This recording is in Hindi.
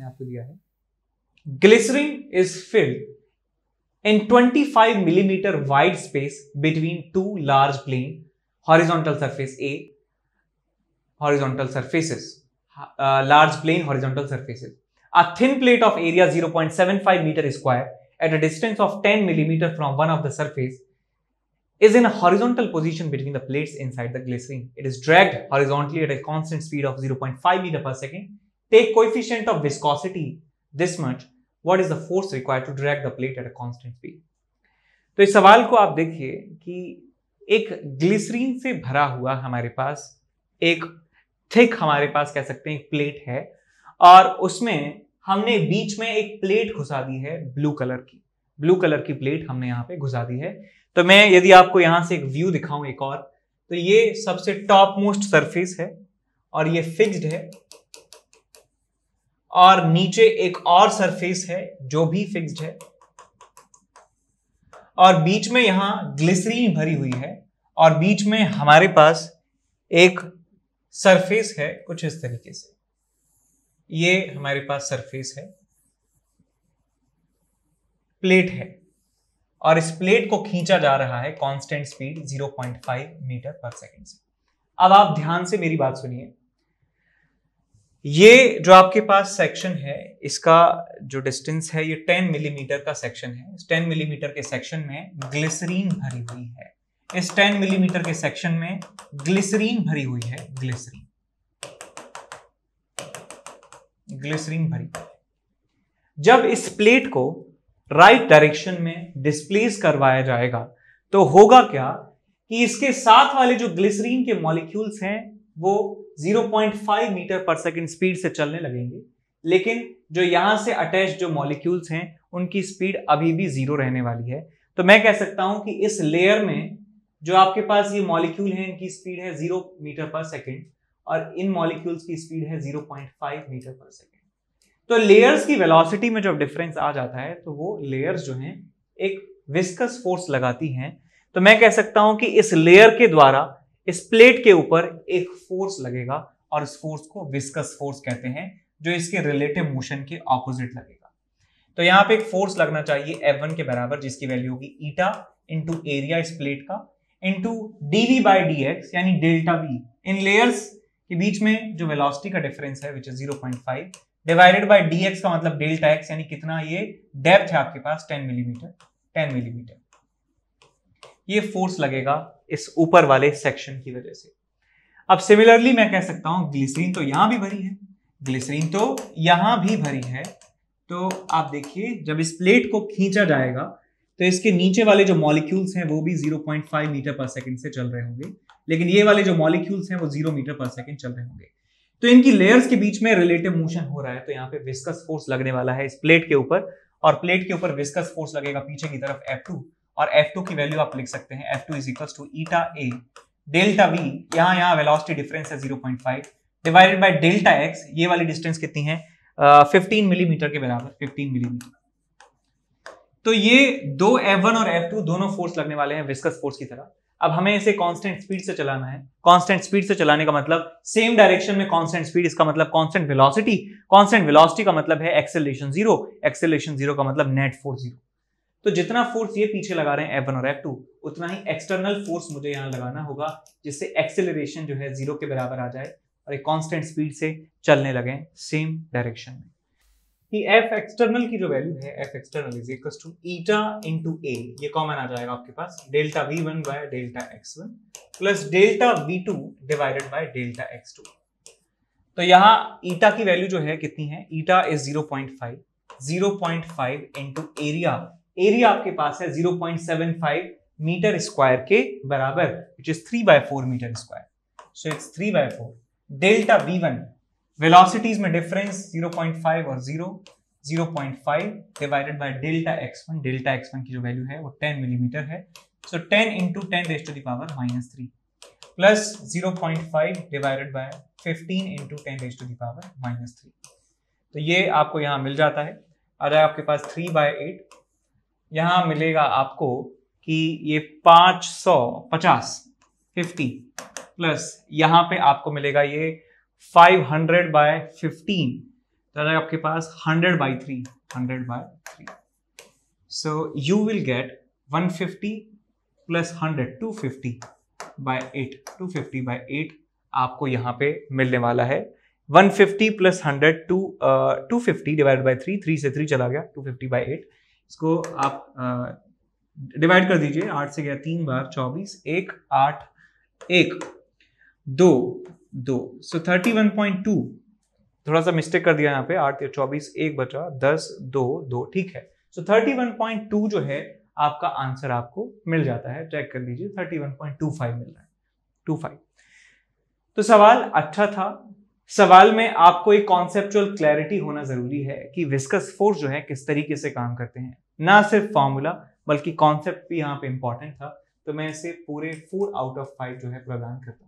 आपको दिया है glycerine is filled in 25 millimetre wide space between two large plane horizontal surface a horizontal surfaces, large plane horizontal surfaces. A thin plate of area 0.75 meter square at a distance of 10 millimeter from one of the surface is in a horizontal position between the plates inside the glycerine. It is dragged horizontally at a constant speed of 0.5 meter per second. Take coefficient of viscosity this much. What is the force required to drag the plate at a constant speed? तो इस सवाल को आप देखिए कि एक ग्लिसरीन से भरा हुआ हमारे पास एक थिक हमारे पास कह सकते हैं एक प्लेट है और उसमें हमने बीच में एक प्लेट घुसा दी है ब्लू कलर की प्लेट हमने यहां पे घुसा दी है। तो मैं यदि आपको यहां से एक व्यू दिखाऊं एक और, तो ये सबसे टॉप मोस्ट सरफेस है और ये फिक्स्ड है और नीचे एक और सरफेस है जो भी फिक्स्ड है और बीच में यहां ग्लिसरीन भरी हुई है और बीच में हमारे पास एक सरफेस है कुछ इस तरीके से। ये हमारे पास सरफेस है, प्लेट है और इस प्लेट को खींचा जा रहा है कांस्टेंट स्पीड 0.5 मीटर पर सेकंड से। अब आप ध्यान से मेरी बात सुनिए, ये जो आपके पास सेक्शन है इसका जो डिस्टेंस है ये 10 मिलीमीटर का सेक्शन है। इस 10 मिलीमीटर के सेक्शन में ग्लिसरीन भरी हुई है। इस 10 मिलीमीटर के सेक्शन में ग्लिसरीन भरी हुई है, ग्लिसरीन भरी। जब इस प्लेट को राइट डायरेक्शन में डिस्प्लेस करवाया जाएगा तो होगा क्या कि इसके साथ वाले जो ग्लिसरीन के मॉलिक्यूल्स हैं वो 0.5 मीटर पर सेकंड स्पीड से चलने लगेंगे, लेकिन जो यहां से अटैच जो मॉलिक्यूल्स हैं उनकी स्पीड अभी भी 0 रहने वाली है। तो मैं कह सकता हूं कि इस लेयर में जो आपके पास ये मॉलिक्यूल है इनकी स्पीड है 0 मीटर पर सेकंड और इन मॉलिक्यूल्स की स्पीड है 0.5 मीटर पर सेकंड। तो लेयर्स की वेलोसिटी में जब डिफरेंस आ जाता है तो वो लेयर्स जो हैं एक विस्कस फोर्स लगाती हैं। तो मैं कह सकता हूं कि इस लेयर के द्वारा इस प्लेट के ऊपर एक फोर्स लगेगा और इस फोर्स को विस्कस फोर्स कहते हैं, जो इसके रिलेटिव मोशन के ऑपोजिट लगेगा। तो यहां पे एक फोर्स लगना चाहिए F1 के बराबर, जिसकी वैल्यू होगी ईटा इंटू एरिया इस प्लेट का इंटू dv बाई dx यानी डेल्टा v इन लेयर्स के बीच में जो वेलोसिटी का डिफरेंस है which is 0.5 divided bye dx का मतलब डेल्टा x यानी कितना, ये डेप्थ है आपके पास 10 मिलीमीटर। ये फोर्स लगेगा इस ऊपर वाले सेक्शन की वजह से। अब सिमिलरली मैं कह सकता हूं ग्लिसरीन तो यहां भी भरी है, ग्लिसरीन तो यहां भी भरी है। तो आप देखिए जब इस प्लेट को खींचा जाएगा तो इसके नीचे वाले जो मॉलिक्यूल्स हैं वो भी 0.5 मीटर पर सेकंड से चल रहे होंगे, लेकिन ये वाले जो मॉलिक्यूल्स हैं वो 0 मीटर पर सेकंड चल रहे होंगे। तो इनकी लेयर्स के बीच में रिलेटिव मोशन हो रहा है, तो यहाँ पे विस्कस फोर्स लगने वाला है इस प्लेट के ऊपर और प्लेट के ऊपर विस्कस फोर्स लगेगा पीछे की तरफ F2 और F2 की वैल्यू आप लिख सकते हैं F2 is equal to eta A delta v, यहाँ वेलोसिटी डिफरेंस है 0.5 डिवाइडेड बाय डेल्टा x, ये वाली डिस्टेंस कितनी है 15 मिलीमीटर के बराबर, 15 मिलीमीटर। तो ये दो F1 और F2 दोनों फोर्स लगने वाले हैं विस्कस फोर्स की तरह। अब हमें इसे कांस्टेंट स्पीड से चलाना है। कांस्टेंट स्पीड से चलाने का मतलब सेम डायरेक्शन में कांस्टेंट स्पीड, इसका मतलब कांस्टेंट वेलोसिटी। कांस्टेंट वेलोसिटी का मतलब है एक्सेलरेशन 0, एक्सेलरेशन 0 का मतलब नेट फोर्स 0। तो जितना फोर्स ये पीछे लगा रहे हैं F1 और F2 उतना ही एक्सटर्नल फोर्स मुझे यहां लगाना होगा, जिससे एक्सेलरेशन जो है 0 के बराबर आ जाए और एक कांस्टेंट स्पीड से चलने लगे सेम डायरेक्शन में। कि F एक्सटर्नल की जो वैल्यू है F external is equal to eta into A, ये कॉमन आ जाएगा आपके पास delta V1 by delta X1 plus delta V2 divided by delta X2। तो यहाँ ईटा की वैल्यू जो है कितनी है, ईटा इज 0.5 इंटू एरिया आपके पास है 0.75 मीटर स्क्वायर के बराबर which is 3/4 metre square, so it's 3/4 delta V1 velocities में डिफरेंस 0.5 और 0.5 डिवाइडेड बाय डेल्टा x1 की जो वैल्यू है वो 10 मिलीमीटर है, so 10 into 10 raise to the power -3 plus 0.5 divided by 15 into 10 raise to the power -3। तो ये आपको यहाँ मिल जाता है, आ जाए आपके पास 3/8। यहाँ मिलेगा आपको कि ये 550 प्लस यहाँ पे आपको मिलेगा ये 500/15, तो आपके पास 100/3 so you will get 150 plus 100 250/8 आपको यहाँ पे मिलने वाला है। 150 प्लस 100 250 डिवाइड बाई 3 से 3 चला गया 250/8। इसको आप डिवाइड कर दीजिए, 8 से गया 3 बार 24, 1 8 1 2 2 सो 31.2। थोड़ा सा मिस्टेक कर दिया यहाँ पे, 8 या 24 1 बचा 10 2 2 ठीक है। सो 31.2 जो है आपका आंसर आपको मिल जाता है, चेक कर लीजिए 31.25 मिल रहा है 25। तो सवाल अच्छा था। सवाल में आपको एक कॉन्सेप्चुअल क्लैरिटी होना जरूरी है कि विस्कस फोर्स जो है किस तरीके से काम करते हैं, ना सिर्फ फॉर्मूला बल्कि कॉन्सेप्ट भी यहाँ पे इंपॉर्टेंट था। तो मैं इसे पूरे 4 आउट ऑफ 5 जो है प्रदान करता हूँ।